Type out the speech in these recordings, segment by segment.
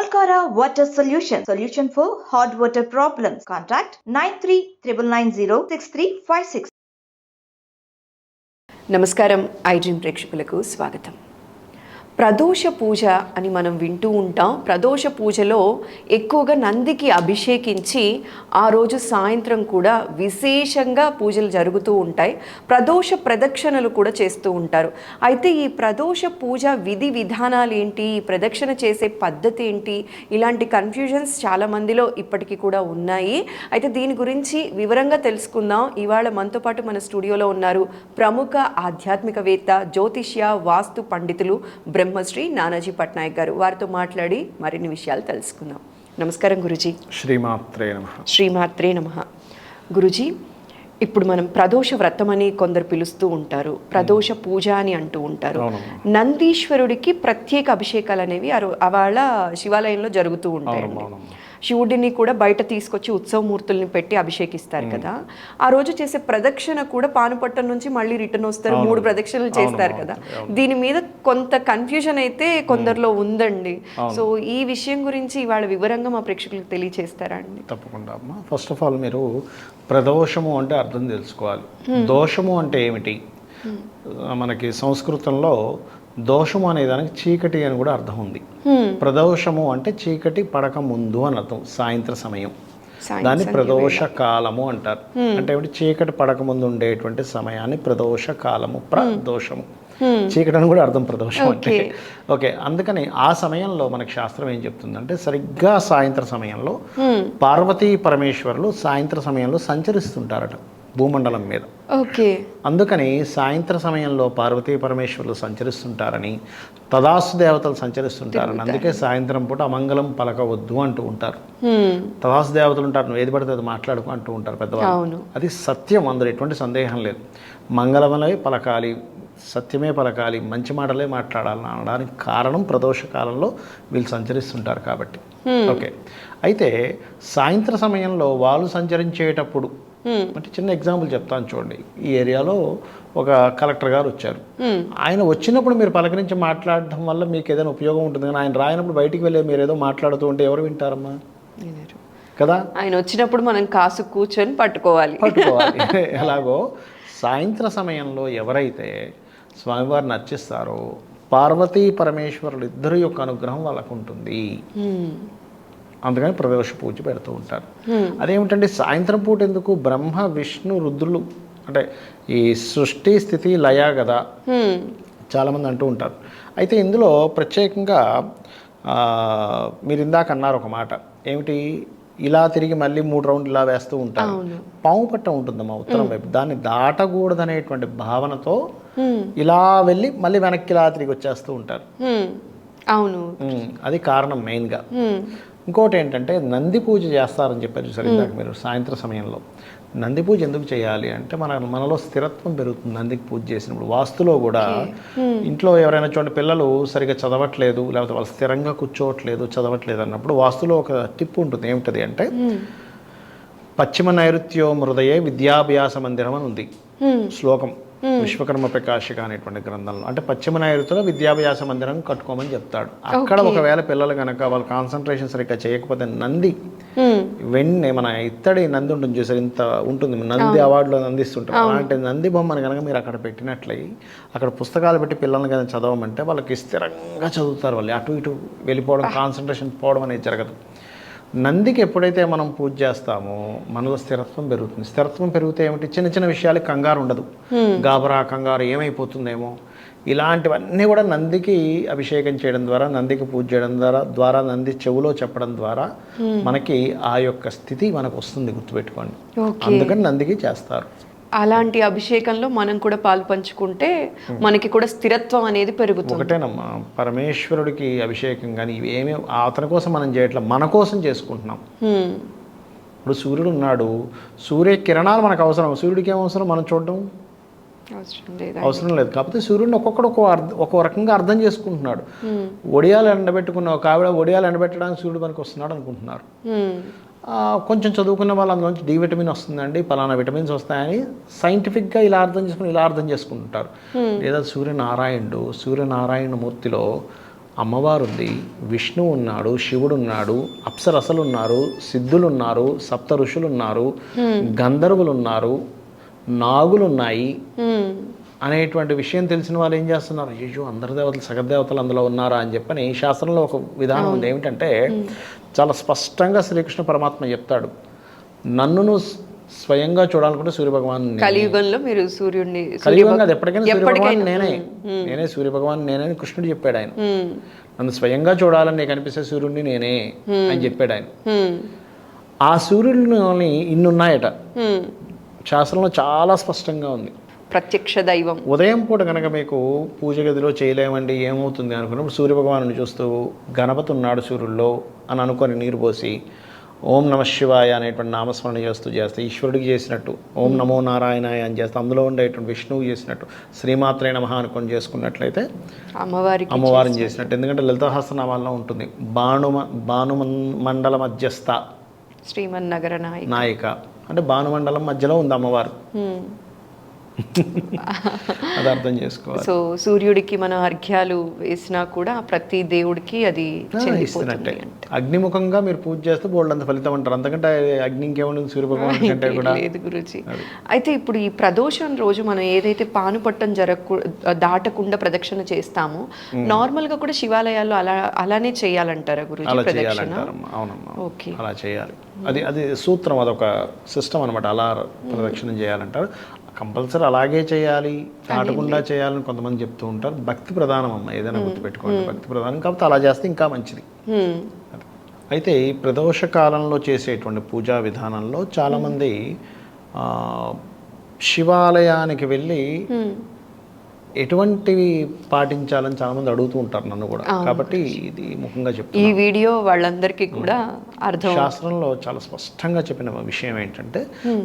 Alcara Water Solution for hot water problems. Contact 9399906356. నమస్కారం ఐడ్రీమ్ ప్రేక్షకులకు స్వాగతం. ప్రదోష పూజ అని మనం వింటూ ఉంటాం. ప్రదోష పూజలో ఎక్కువగా నందికి అభిషేకించి ఆ రోజు సాయంత్రం కూడా విశేషంగా పూజలు జరుగుతూ ఉంటాయి. ప్రదోష ప్రదక్షిణలు కూడా చేస్తూ ఉంటారు. అయితే ఈ ప్రదోష పూజ విధి విధానాలు ఏంటి, ఈ ప్రదక్షిణ చేసే పద్ధతి ఏంటి, ఇలాంటి కన్ఫ్యూజన్స్ చాలా మందిలో ఇప్పటికీ కూడా ఉన్నాయి. అయితే దీని గురించి వివరంగా తెలుసుకుందాం. ఇవాళ మనతో పాటు మన స్టూడియోలో ఉన్నారు ప్రముఖ ఆధ్యాత్మికవేత్త, జ్యోతిష్య, వాస్తు పండితులు బ్రహ్మశ్రీ నానాజీ పట్నాయక్ గారు. వారితో మాట్లాడి మరిన్ని విషయాలు తెలుసుకుందాం. నమస్కారం గురుజీ. శ్రీమాత్రే నమః. శ్రీమాత్రే నమః. గురుజీ, ఇప్పుడు మనం ప్రదోష వ్రతం అని కొందరు పిలుస్తూ ఉంటారు, ప్రదోష పూజ అని అంటూ ఉంటారు. నందీశ్వరుడికి ప్రత్యేక అభిషేకాలు అనేవి అవాళ శివాలయంలో జరుగుతూ ఉంటాయి. శివుడిని కూడా బయట తీసుకొచ్చి ఉత్సవమూర్తుల్ని పెట్టి అభిషేకిస్తారు కదా. ఆ రోజు చేసే ప్రదక్షిణ కూడా పానుపట్టం నుంచి మళ్ళీ రిటర్న్ వస్తారు, 3 ప్రదక్షిణలు చేస్తారు కదా. దీని మీద కొంత కన్ఫ్యూజన్ అయితే కొందరిలో ఉందండి. సో ఈ విషయం గురించి ఇవాళ వివరంగా మా ప్రేక్షకులకు తెలియచేస్తారా అండి? తప్పకుండా అమ్మా. ఫస్ట్ ఆఫ్ ఆల్ మీరు ప్రదోషము అంటే అర్థం తెలుసుకోవాలి. దోషము అంటే ఏమిటి? మనకి సంస్కృతంలో దోషము అనే దానికి చీకటి అని కూడా అర్థం ఉంది. ప్రదోషము అంటే చీకటి పడక ముందు అని అర్థం, సాయంత్ర సమయం. దాన్ని ప్రదోష కాలము అంటారు. అంటే ఏమిటి? చీకటి పడక ముందు ఉండేటువంటి సమయాన్ని ప్రదోష కాలము, ప్రదోషము. చీకటి అని కూడా అర్థం ప్రదోషం అంటే. ఓకే, అందుకని ఆ సమయంలో మనకి శాస్త్రం ఏం చెప్తుందంటే, సరిగ్గా సాయంత్ర సమయంలో పార్వతీ పరమేశ్వరులు సాయంత్ర సమయంలో సంచరిస్తుంటారట భూమండలం మీద. ఓకే, అందుకని సాయంత్ర సమయంలో పార్వతీ పరమేశ్వరులు సంచరిస్తుంటారని, తదాస్తు దేవతలు సంచరిస్తుంటారని, అందుకే సాయంత్రం పూట అమంగళం పలకవద్దు అంటూ ఉంటారు. తదాస్తు దేవతలు ఉంటారు, నువ్వు ఏది పడితే అది మాట్లాడుకో అంటూ ఉంటారు పెద్దవాళ్ళు. అది సత్యం, అందులో ఎటువంటి సందేహం లేదు. మంగళమలే పలకాలి, సత్యమే పలకాలి, మంచి మాటలే మాట్లాడాలని అనడానికి కారణం ప్రదోష కాలంలో వీళ్ళు సంచరిస్తుంటారు కాబట్టి. ఓకే, అయితే సాయంత్ర సమయంలో వాళ్ళు సంచరించేటప్పుడు అంటే చిన్న ఎగ్జాంపుల్ చెప్తాను చూడండి. ఈ ఏరియాలో ఒక కలెక్టర్ గారు వచ్చారు. ఆయన వచ్చినప్పుడు మీరు పలకరించి మాట్లాడడం వల్ల మీకు ఏదైనా ఉపయోగం ఉంటుంది, కానీ ఆయన రాయినప్పుడు బయటికి వెళ్ళి మీరు ఏదో మాట్లాడుతూ ఉంటే ఎవరు వింటారమ్మా కదా. ఆయన వచ్చినప్పుడు మనం కాసు కూర్చొని పట్టుకోవాలి. ఎలాగో సాయంత్ర సమయంలో ఎవరైతే స్వామివారిని అర్చిస్తారో పార్వతీ పరమేశ్వరులు ఇద్దరు యొక్క అనుగ్రహం వాళ్ళకు ఉంటుంది. అందుకని ప్రదోష పూజ పెడుతూ ఉంటారు. అదేమిటంటే సాయంత్రం పూట ఎందుకు? బ్రహ్మ విష్ణు రుద్రులు అంటే ఈ సృష్టి స్థితి లయ కదా చాలామంది అంటూ ఉంటారు. అయితే ఇందులో ప్రత్యేకంగా మీరు ఇందాక అన్నారు ఒక మాట, ఏమిటి? ఇలా తిరిగి మళ్ళీ 3 రౌండ్లు ఇలా వేస్తూ ఉంటారు. పాము పట్ట ఉంటుందమ్మా ఉత్తరం వైపు, దాన్ని దాటకూడదనేటువంటి భావనతో ఇలా వెళ్ళి మళ్ళీ వెనక్కి ఇలా తిరిగి వచ్చేస్తూ ఉంటారు. అవును, అది కారణం మెయిన్గా. ఇంకోటి ఏంటంటే నంది పూజ చేస్తారని చెప్పారు సరే ఇందాక మీరు. సాయంత్ర సమయంలో నంది పూజ ఎందుకు చేయాలి అంటే మనలో స్థిరత్వం పెరుగుతుంది నందికి పూజ చేసినప్పుడు. వాస్తులో కూడా ఇంట్లో ఎవరైనా చూడండి పిల్లలు సరిగ్గా చదవట్లేదు, లేకపోతే వాళ్ళు స్థిరంగా కూర్చోవట్లేదు, చదవట్లేదు అన్నప్పుడు వాస్తులో ఒక టిప్ ఉంటుంది. ఏమిటది అంటే పశ్చిమ నైరుత్యో హృదయే విద్యాభ్యాస మందిరం అని ఉంది శ్లోకం విశ్వకర్మ ప్రకాశిక అనేటువంటి గ్రంథంలో. అంటే పశ్చిమ నైరుతిలో విద్యాభ్యాస మందిరం కట్టుకోమని చెప్తాడు. అక్కడ ఒకవేళ పిల్లలు కనుక వాళ్ళు కాన్సన్ట్రేషన్ సరిగ్గా చేయకపోతే నంది వెన్నే మన ఇత్తడి నంది ఉంటుంది చూసారు, ఇంత ఉంటుంది, నంది అవార్డులో అందిస్తుంటారు. అలాంటి నంది బొమ్మను కనుక మీరు అక్కడ పెట్టినట్లయి అక్కడ పుస్తకాలు పెట్టి పిల్లల్ని కనుక చదవమంటే వాళ్ళకి స్థిరంగా చదువుతారు. వాళ్ళు అటు ఇటు వెళ్ళిపోవడం, కాన్సన్ట్రేషన్ పోవడం అనేది జరగదు. నందికి ఎప్పుడైతే మనం పూజ చేస్తామో మనలో స్థిరత్వం పెరుగుతుంది. స్థిరత్వం పెరిగితే ఏమిటి? చిన్న చిన్న విషయాలకు కంగారు ఉండదు, గాబరా కంగారు ఏమైపోతుందేమో, ఇలాంటివన్నీ కూడా నందికి అభిషేకం చేయడం ద్వారా, నందికి పూజ చేయడం ద్వారా నంది చెవులో చెప్పడం ద్వారా మనకి ఆ యొక్క స్థితి మనకు వస్తుంది, గుర్తుపెట్టుకోండి. అందుకని నందికి చేస్తారు. అలాంటి అభిషేకంలో మనం కూడా పాలు పంచుకుంటే మనకి కూడా స్థిరత్వం అనేది పెరుగుతుంది. ఒకటేనమ్మా, పరమేశ్వరుడికి అభిషేకం కానీ ఇవేమీ అతని కోసం మనం చేయట్లేదు, మన కోసం చేసుకుంటున్నాం. ఇప్పుడు సూర్యుడు ఉన్నాడు, సూర్య కిరణాలు మనకు అవసరం, సూర్యుడికి ఏం అవసరం మనం చూడడం అవసరం లేదు. కాకపోతే సూర్యుడిని ఒక్కొక్కడు ఒక్కో రకంగా అర్థం చేసుకుంటున్నాడు. ఒడియాలు ఎండబెట్టుకున్న ఒక ఆవిడ ఒడియాలు ఎండబెట్టడానికి సూర్యుడు మనకు వస్తున్నాడు అనుకుంటున్నారు. కొంచెం చదువుకున్న వాళ్ళు అందులోంచి డి విటమిన్ వస్తుందండి, పలానా విటమిన్స్ వస్తాయని సైంటిఫిక్గా ఇలా అర్థం చేసుకుంటుంటారు. లేదా సూర్యనారాయణ మూర్తిలో అమ్మవారు ఉంది, విష్ణువు ఉన్నాడు, శివుడు ఉన్నాడు, అప్సరసలు ఉన్నారు, సిద్ధులు ఉన్నారు, సప్త ఋషులు ఉన్నారు, గంధర్వులు ఉన్నారు, నాగులు ఉన్నాయి అనేటువంటి విషయం తెలిసిన వాళ్ళు ఏం చేస్తున్నారు, అయ్యో అందరి దేవతలు సగదేవతలు అందులో ఉన్నారా అని చెప్పని శాస్త్రంలో ఒక విధానం ఉంది. ఏమిటంటే చాలా స్పష్టంగా శ్రీకృష్ణ పరమాత్మ చెప్తాడు, నన్ను స్వయంగా చూడాలనుకుంటే సూర్యభగవాన్, కలియుగంలో మీరు సూర్యుడిని, కలియుగం కాదు ఎప్పటికైనా సూర్యభగవాన్ నేనే సూర్యభగవాన్ నేనే కృష్ణుడు చెప్పాడు. ఆయన నన్ను స్వయంగా చూడాలని నీకు అనిపిస్తే సూర్యుడిని నేనే అని చెప్పాడు ఆయన. ఆ సూర్యుడిని ఇన్నున్నాయట, శాస్త్రంలో చాలా స్పష్టంగా ఉంది. ప్రత్యక్ష దైవం. ఉదయం పూట కనుక మీకు పూజ గదిలో చేయలేమండి ఏమవుతుంది అనుకున్నప్పుడు సూర్యభగవాను చూస్తూ గణపతి ఉన్నాడు సూర్యుల్లో అని అనుకొని నీరు పోసి ఓం నమ శివాయ అనేటువంటి నామస్మరణ చేస్తే ఈశ్వరుడికి చేసినట్టు, ఓం నమో నారాయణాయ అని చేస్తే అందులో ఉండేటువంటి విష్ణువు చేసినట్టు, శ్రీమాత్రే నమః అనుకొని చేసుకున్నట్లయితే అమ్మవారిని చేసినట్టు. ఎందుకంటే లలితాసహస్రనామాల్లో ఉంటుంది, భానుమండల మధ్యస్థ శ్రీమన్నగర నాయిక అంటే భానుమండలం మధ్యలో ఉంది అమ్మవారు. అది అర్థం చేసుకోవాలి. సో సూర్యుడికి మనం అర్ఘ్యాలు వేసినా కూడా ప్రతి దేవుడికి అది ఇస్తున్నట్టే. అగ్నిముఖంగా మీరు పూజ చేస్తే బోల్డంత ఫలితం అంటారు, అంతకంటే అగ్ని ఇంకేముంటుంది సూర్యభగవాన్ కంటే కూడా లేదు గురుజీ. అయితే ఇప్పుడు ఈ ప్రదోషం రోజు మనం ఏదైతే పానుపట్టం దాటకుండా ప్రదక్షిణ చేస్తామో నార్మల్ గా కూడా శివాలయాల్లో అలానే చేయాలంటారా గురుజీ? అలా చేయాలంటారమ్మా. అవునమ్మా, ఓకే, అలా చేయాలి. అది సూత్రం, అదొక సిస్టమ్ అనమాట. అలా ప్రదక్షిణం చేయాలంటారు. కంపల్సరీ అలాగే చేయాలి, దాటకుండా చేయాలని కొంతమంది చెప్తూ ఉంటారు. భక్తి ప్రధానం అమ్మ, ఏదైనా గుర్తుపెట్టుకోండి, భక్తి ప్రధానం. కాబట్టి అలా చేస్తే ఇంకా మంచిది. అయితే ఈ ప్రదోష కాలంలో చేసేటువంటి పూజా విధానంలో చాలామంది శివాలయానికి వెళ్ళి ఎటువంటివి పాటించాలని చాలా మంది అడుగుతూ ఉంటారు నన్ను కూడా. కాబట్టి ఇది ముఖ్యంగా చెప్తాను, ఈ వీడియో వాళ్ళందరికీ కూడా అర్థం. శాస్త్రంలో చాలా స్పష్టంగా చెప్పిన విషయం ఏంటంటే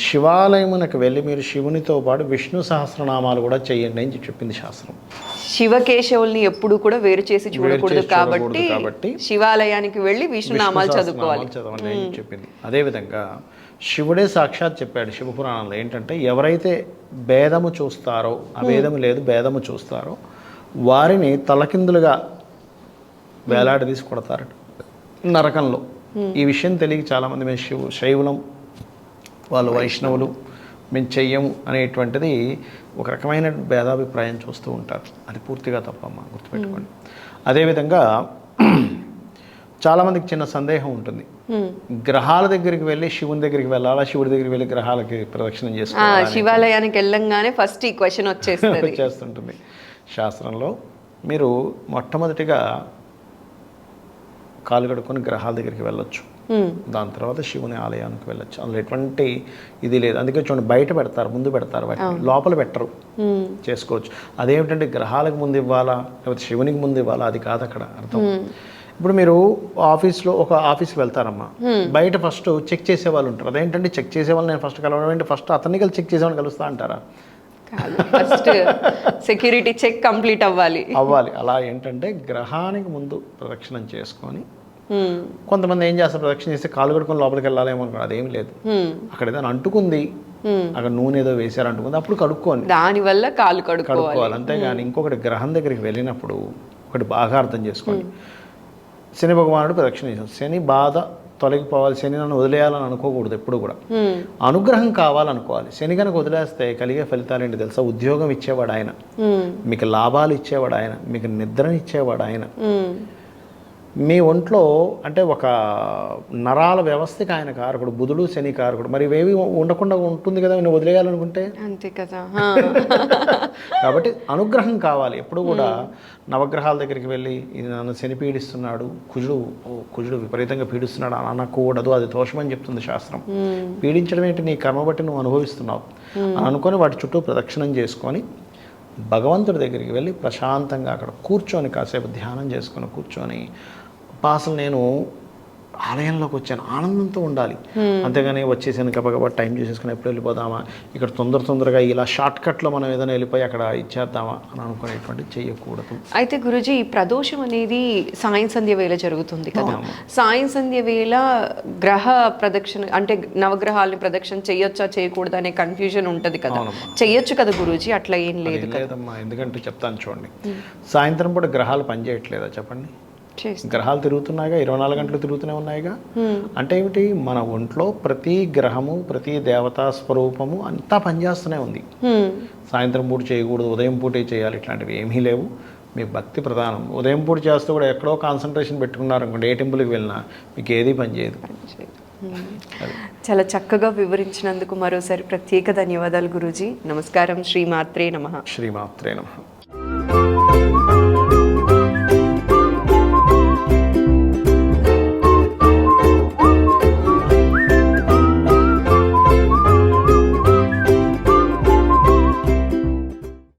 శివాలయమునకు వెళ్ళి మీరు శివునితో పాటు విష్ణు సహస్రనామాలు కూడా చేయండి అని చెప్పింది శాస్త్రం. శివకేశవుల్ని ఎప్పుడు కూడా వేరు చేసి చూడకూడదు కాబట్టి శివాలయానికి వెళ్ళి విష్ణునామాలు చదవండి అని చెప్పింది. అదేవిధంగా శివుడే సాక్షాత్ చెప్పాడు శివపురాణంలో ఏంటంటే ఎవరైతే భేదము చూస్తారో, అభేదము లేదు భేదము చూస్తారో వారిని తలకిందులుగా వేలాడదీసి కొడతారట నరకంలో. ఈ విషయం తెలియక చాలామంది మేము శైవులం, వాళ్ళు వైష్ణవులు, మేము చెయ్యము అనేటువంటిది ఒక రకమైన భేదాభిప్రాయం చూస్తూ ఉంటారు. అది పూర్తిగా తప్పమ్మా, గుర్తుపెట్టుకోండి. అదేవిధంగా చాలామందికి చిన్న సందేహం ఉంటుంది, గ్రహాల దగ్గరికి వెళ్ళి శివుని దగ్గరికి వెళ్ళాలా, శివుడి దగ్గరికి వెళ్ళి గ్రహాలకి ప్రదక్షిణం చేసుకోవాలి? శివాలయానికి వెళ్ళంగానే ఫస్ట్ ఈ క్వశ్చన్ వచ్చేస్తుంటుంది. శాస్త్రంలో మీరు మొట్టమొదటిగా కాలు కడుక్కొని గ్రహాల దగ్గరికి వెళ్ళొచ్చు, దాని తర్వాత శివుని ఆలయానికి వెళ్ళొచ్చు. అందులో ఎటువంటి ఇది లేదు. అందుకే చూడండి బయట పెడతారు, ముందు పెడతారు, వాటిని లోపల పెట్టరు, చేసుకోవచ్చు. అదేమిటంటే గ్రహాలకు ముందు ఇవ్వాలా లేకపోతే శివునికి ముందు ఇవ్వాలా, అది కాదు అక్కడ అర్థం. ఇప్పుడు మీరు ఆఫీస్లో ఒక ఆఫీస్కి వెళ్తారమ్మా, బయట ఫస్ట్ చెక్ చేసే వాళ్ళు ఉంటారు. అదేంటంటే చెక్ చేసే వాళ్ళు నేను ఫస్ట్ కలవడం ఏంటి, ఫస్ట్ అతన్ని కలిసి చెక్ చేసేవాళ్ళని కలుస్తా అంటారా? ఫస్ట్ సెక్యూరిటీ చెక్ కంప్లీట్ అవ్వాలి. అలా ఏంటంటే గ్రహానికి ముందు ప్రదక్షిణం చేసుకొని, కొంతమంది ఏం చేస్తారు ప్రదక్షిణ చేస్తే కాలు కడుకొని లోపలికి వెళ్ళాలేమో అనుకోండి, అదేమి లేదు. అక్కడ ఏదైనా అంటుకుంది, అక్కడ నూనె ఏదో వేసారు అంటుకుంది, అప్పుడు కడుక్కోండి, దానివల్ల కాలు కడుక్కోవాలి. అంతేగాని ఇంకొకటి గ్రహం దగ్గరికి వెళ్ళినప్పుడు ఒకటి బాగా అర్థం చేసుకోండి. శని భగవానుడు ప్రదక్షిణ చేశాడు, శని బాధ తొలగిపోవాలి, శని నన్ను వదిలేయాలని అనుకోకూడదు ఎప్పుడు కూడా. అనుగ్రహం కావాలనుకోవాలి. శని కనుక వదిలేస్తే కలిగే ఫలితాలు ఏంటి తెలుసా? ఉద్యోగం ఇచ్చేవాడు ఆయన, మీకు లాభాలు ఇచ్చేవాడు ఆయన, మీకు నిద్రని ఇచ్చేవాడు ఆయన. మీ ఒంట్లో అంటే ఒక నరాల వ్యవస్థకి ఆయన కారకుడు, బుధుడు శని కారకుడు. మరి ఇవేవి ఉండకుండా ఉంటుంది కదా నువ్వు వదిలేయాలనుకుంటే, అంతే కదా. కాబట్టి అనుగ్రహం కావాలి. ఎప్పుడు కూడా నవగ్రహాల దగ్గరికి వెళ్ళి ఇది నన్ను శని పీడిస్తున్నాడు, కుజుడు విపరీతంగా పీడిస్తున్నాడు అని అనకూడదు, అది దోషమని చెప్తుంది శాస్త్రం. పీడించడం ఏంటి, నీ కర్మ బట్టి నువ్వు అనుభవిస్తున్నావు అని అనుకొని వాటి చుట్టూ ప్రదక్షిణం చేసుకొని భగవంతుడి దగ్గరికి వెళ్ళి ప్రశాంతంగా అక్కడ కూర్చొని కాసేపు ధ్యానం చేసుకొని కూర్చొని అసలు నేను ఆలయంలోకి వచ్చాను ఆనందంతో ఉండాలి. అంతేగాని వచ్చేసాను గబగబా టైం చేసేసుకుని ఎప్పుడు వెళ్ళిపోదామా, ఇక్కడ తొందరగా ఇలా షార్ట్ కట్లో మనం ఏదైనా వెళ్ళిపోయి అక్కడ ఇచ్చేద్దామా అని అనుకునేటువంటి చేయకూడదు. అయితే గురూజీ, ఈ ప్రదోషం అనేది సాయం సంధ్య వేళ జరుగుతుంది కదా, సాయం సంధ్య వేళ గ్రహ ప్రదక్షిణ అంటే నవగ్రహాలని ప్రదక్షిణ చేయొచ్చా చేయకూడదు అనే కన్ఫ్యూజన్ ఉంటుంది కదా, చెయ్యొచ్చు కదా గురూజీ? అట్లా ఏం లేదు లేదమ్మా, ఎందుకంటే చెప్తాను చూడండి. సాయంత్రం పూట గ్రహాలు పనిచేయట్లేదా చెప్పండి? గ్రహాలు తిరుగుతున్నాయిగా, 24 గంటలు తిరుగుతూనే ఉన్నాయిగా. అంటే ఏమిటి, మన ఒంట్లో ప్రతి గ్రహము ప్రతి దేవతా స్వరూపము అంతా పనిచేస్తూనే ఉంది. సాయంత్రం పూట చేయకూడదు, ఉదయం పూటే చేయాలి, ఇట్లాంటివి ఏమీ లేవు. మీ భక్తి ప్రధానం. ఉదయం పూట చేస్తూ కూడా ఎక్కడో కాన్సన్ట్రేషన్ పెట్టుకున్నారు అనుకోండి, ఏ టెంపుల్కి వెళ్ళినా మీకు ఏది పనిచేయదు. చాలా చక్కగా వివరించినందుకు మరోసారి ప్రత్యేక ధన్యవాదాలు గురూజీ. నమస్కారం. శ్రీమాత్రే నమః. శ్రీమాత్రే నమః.